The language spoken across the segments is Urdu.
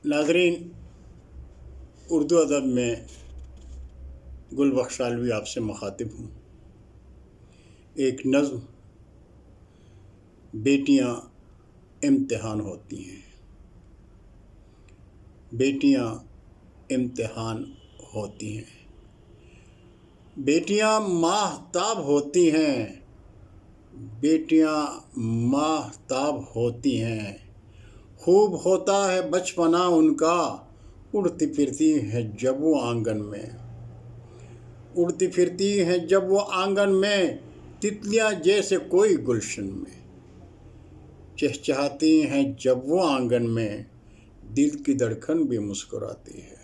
ناظرین، اردو ادب میں گل بخش علوی آپ سے مخاطب ہوں۔ ایک نظم بیٹیاں امتحان ہوتی ہیں، بیٹیاں امتحان ہوتی ہیں، بیٹیاں ماہتاب ہوتی ہیں، بیٹیاں ماہتاب ہوتی ہیں، خوب ہوتا ہے بچپنا ان کا، اڑتی پھرتی ہیں جب وہ آنگن میں، اڑتی پھرتی ہیں جب وہ آنگن میں، تتلیاں جیسے کوئی گلشن میں، چہچہاتی ہیں جب وہ آنگن میں، دل کی دھڑکن بھی مسکراتی ہے،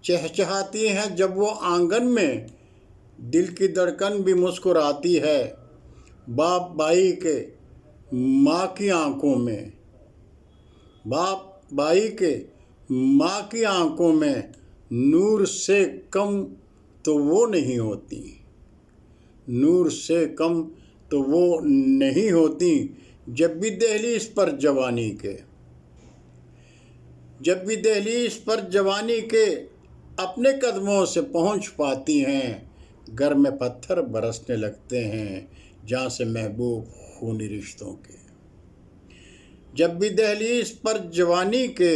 چہچہاتی ہیں جب وہ آنگن میں، دل کی دھڑکن بھی مسکراتی ہے، باپ بھائی کے ماں کی آنکھوں میں، باپ بھائی کے ماں کی آنکھوں میں، نور سے کم تو وہ نہیں ہوتی، نور سے کم تو وہ نہیں ہوتی، جب بھی دہلیز پر جوانی کے، جب بھی دہلیز پر جوانی کے، اپنے قدموں سے پہنچ پاتی ہیں، گھر میں پتھر برسنے لگتے ہیں جہاں سے محبوب خونی رشتوں کے، جب بھی دہلیز پر جوانی کے،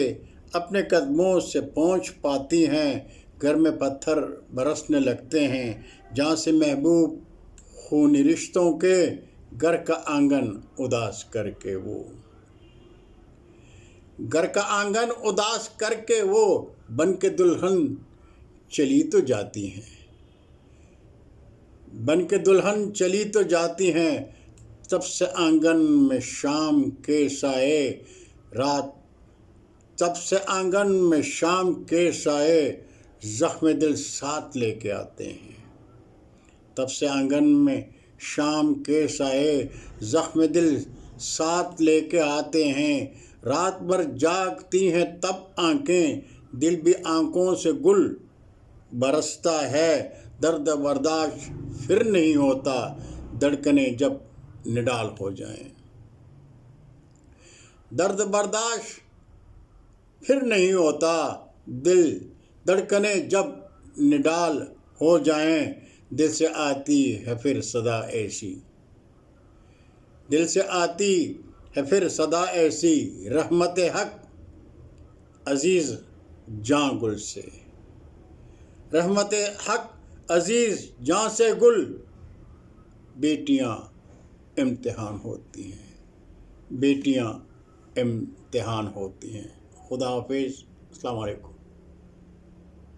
اپنے قدموں سے پہنچ پاتی ہیں، گھر میں پتھر برسنے لگتے ہیں جہاں سے محبوب خونی رشتوں کے، گھر کا آنگن اداس کر کے وہ، گھر کا آنگن اداس کر کے وہ، بن کے دلہن چلی تو جاتی ہیں، بن کے دلہن چلی تو جاتی ہیں، تب سے آنگن میں شام کے سائے رات، تب سے آنگن میں شام کے سائے زخم دل ساتھ لے کے آتے ہیں، تب سے آنگن میں شام کے سائے زخم دل ساتھ لے کے آتے ہیں، رات بھر جاگتی ہیں تب آنکھیں، دل بھی آنکھوں سے گل برستا ہے، درد برداشت پھر نہیں ہوتا، دھڑکنیں جب نڈال ہو جائیں، درد برداشت پھر نہیں ہوتا، دل دھڑکنیں جب نڈال ہو جائیں، دل سے آتی ہے پھر صدا ایسی، دل سے آتی ہے پھر صدا ایسی، رحمت حق عزیز جاں گل سے، رحمت حق عزیز جاں سے گل، بیٹیاں امتحان ہوتی ہیں، بیٹیاں امتحان ہوتی ہیں۔ خدا حافظ، السلام علیکم۔